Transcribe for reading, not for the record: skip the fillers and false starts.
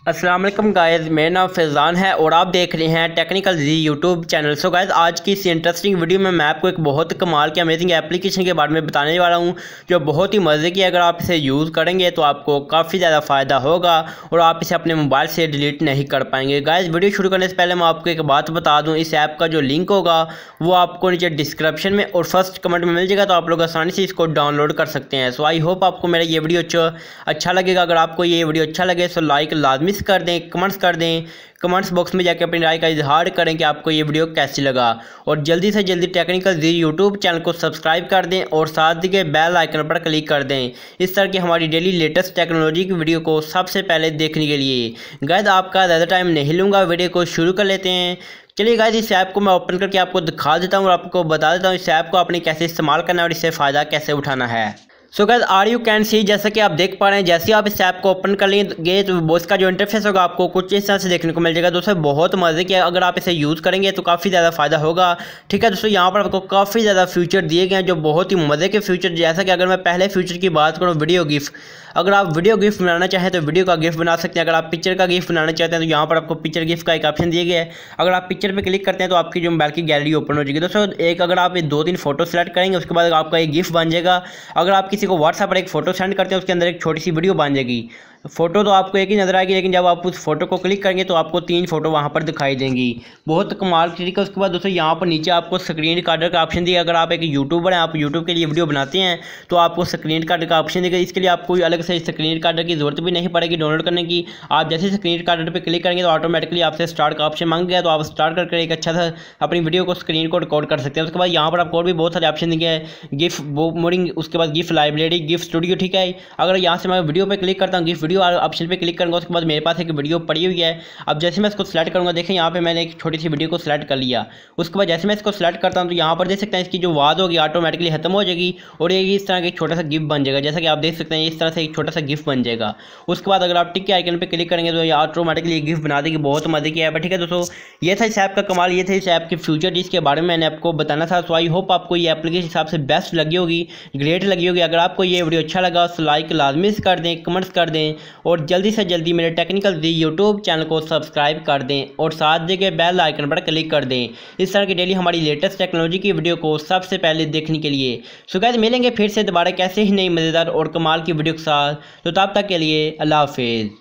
अस्सलाम वालेकुम गाइस, मेरा नाम फैज़ान है और आप देख रहे हैं टेक्निकल जी यूट्यूब चैनल। सो गाइस, आज की इस इंटरेस्टिंग वीडियो में मैं आपको एक बहुत कमाल की अमेजिंग एप्लीकेशन के बारे में बताने वाला हूं जो बहुत ही मज़े की है। अगर आप इसे यूज़ करेंगे तो आपको काफ़ी ज़्यादा फ़ायदा होगा और आप इसे अपने मोबाइल से डिलीट नहीं कर पाएंगे। गाइस, वीडियो शुरू करने से पहले मैं आपको एक बात बता दूँ, इस ऐप का जो लिंक होगा वो आपको नीचे डिस्क्रिप्शन में और फर्स्ट कमेंट में मिल जाएगा, तो आप लोग आसानी से इसको डाउनलोड कर सकते हैं। सो आई होप आपको मेरा ये वीडियो अच्छा लगेगा। अगर आपको ये वीडियो अच्छा लगे तो लाइक लाजमी कर दें, कमेंट्स कर दें, कमेंट्स बॉक्स में जाकर अपनी राय का इजहार करें कि आपको ये वीडियो कैसी लगा। और जल्दी से जल्दी टेक्निकल जी यूट्यूब चैनल को सब्सक्राइब कर दें और साथ ही बेल आइकन पर क्लिक कर दें इस तरह की हमारी डेली लेटेस्ट टेक्नोलॉजी की वीडियो को सबसे पहले देखने के लिए। गाइस, आपका ज़्यादा टाइम नहीं लूँगा, वीडियो को शुरू कर लेते हैं। चलिए गाइस, इस ऐप को मैं ओपन करके आपको दिखा देता हूँ और आपको बता देता हूँ इस ऐप को आपने कैसे इस्तेमाल करना है और इससे फ़ायदा कैसे उठाना है। So guys, are you can see, जैसा कि आप देख पा रहे हैं, जैसे ही आप इस ऐप को ओपन कर लेंगे तो इसका जो इंटरफेस होगा आपको कुछ इस तरह से देखने को मिल जाएगा। दोस्तों, बहुत मज़े की, अगर आप इसे यूज़ करेंगे तो काफ़ी ज़्यादा फ़ायदा होगा। ठीक है दोस्तों, यहाँ पर आपको काफ़ी ज़्यादा फीचर दिए गए हैं जो बहुत ही मज़े के फीचर। जैसा कि अगर मैं पहले फीचर की बात करूँ, वीडियो गिफ्ट, अगर आप वीडियो गिफ्ट बनाना चाहें तो वीडियो का गिफ्ट बना सकते हैं। अगर आप पिक्चर का गिफ्ट बनाना चाहते हैं तो यहाँ पर आपको पिक्चर गिफ्ट का एक ऑप्शन दिया गया है। अगर आप पिक्चर पे क्लिक करते हैं तो आपकी जो मोबाइल की गैलरी ओपन हो जाएगी। दोस्तों, एक अगर आप 2-3 फोटो सेलेक्ट करेंगे उसके बाद आपका एक गिफ्ट बन जाएगा। अगर आप किसी को व्हाट्सएप पर एक फोटो सेंड करते हैं उसके अंदर एक छोटी सी वीडियो बन जाएगी। फोटो तो आपको एक ही नजर आएगी, लेकिन जब आप उस फोटो को क्लिक करेंगे तो आपको 3 फोटो वहाँ पर दिखाई देंगी। बहुत कमाल की तरीका। उसके बाद दोस्तों, यहाँ पर नीचे आपको स्क्रीन रिकॉर्डर का ऑप्शन दिया। अगर आप एक यूट्यूबर हैं, आप यूट्यूब के लिए वीडियो बनाते हैं तो आपको स्क्रीन रिकॉर्डर का ऑप्शन देगा। इसके लिए आपको अलग से स्क्रीन रिकॉर्डर की जरूरत भी नहीं पड़ेगी डाउनलोड करने की। आप जैसे स्क्रीन रिकॉर्डर पर क्लिक करेंगे तो ऑटोमेटिकली आपसे स्टार्ट का ऑप्शन मांग गया, तो आप स्टार्ट करके एक अच्छा सा अपनी वीडियो को स्क्रीन को रिकॉर्ड कर सकते हैं। उसके बाद यहाँ पर आपको और भी बहुत सारे ऑप्शन दिए हैं, गिफ्ट मोडिंग, उसके बाद गिफ्ट लाइब्रेरी, गिफ्ट स्टूडियो। ठीक है, अगर यहाँ से मैं वीडियो पर क्लिक करता हूँ, गिफ्ट वीडियो ऑप्शन पर क्लिक करूँगा, उसके बाद मेरे पास एक वीडियो पड़ी हुई है। अब जैसे मैं इसको सेलेक्ट करूँगा, देखें यहाँ पे मैंने एक छोटी सी वीडियो को सेलेक्ट कर लिया। उसके बाद जैसे मैं इसको सेलेक्ट करता हूँ तो यहाँ पर देख सकते हैं इसकी जो आवाज़ होगी ऑटोमेटिकली खत्म हो जाएगी और ये इस तरह का एक छोटा सा गिफ्ट बन जाएगा। जैसा कि आप देख सकते हैं इस तरह से एक छोटा सा गिफ्ट बन जाएगा। उसके बाद अगर आप टिक के आइकन पर क्लिक करेंगे तो ये ऑटोमेटिकली गिफ्ट बना देगी। बहुत मजे की ऐप है। ठीक है दोस्तों, ये था इस ऐप का कमाल, ये था इस ऐप के फ्यूचर जिसके बारे में मैंने आपको बताना था। सो आई होप आपको ये एप्लीकेशन हिसाब से बेस्ट लगी होगी, ग्रेट लगी होगी। अगर आपको ये वीडियो अच्छा लगा तो लाइक लाजमी कर दें, कमेंट्स कर दें और जल्दी से जल्दी मेरे टेक्निकल यूट्यूब चैनल को सब्सक्राइब कर दें और साथ जगह बेल आइकन पर क्लिक कर दें इस तरह की डेली हमारी लेटेस्ट टेक्नोलॉजी की वीडियो को सबसे पहले देखने के लिए। सो गाइस, मिलेंगे फिर से दोबारा कैसे ही नई मज़ेदार और कमाल की वीडियो के साथ। तो तब तक के लिए अल्लाह हाफिज़।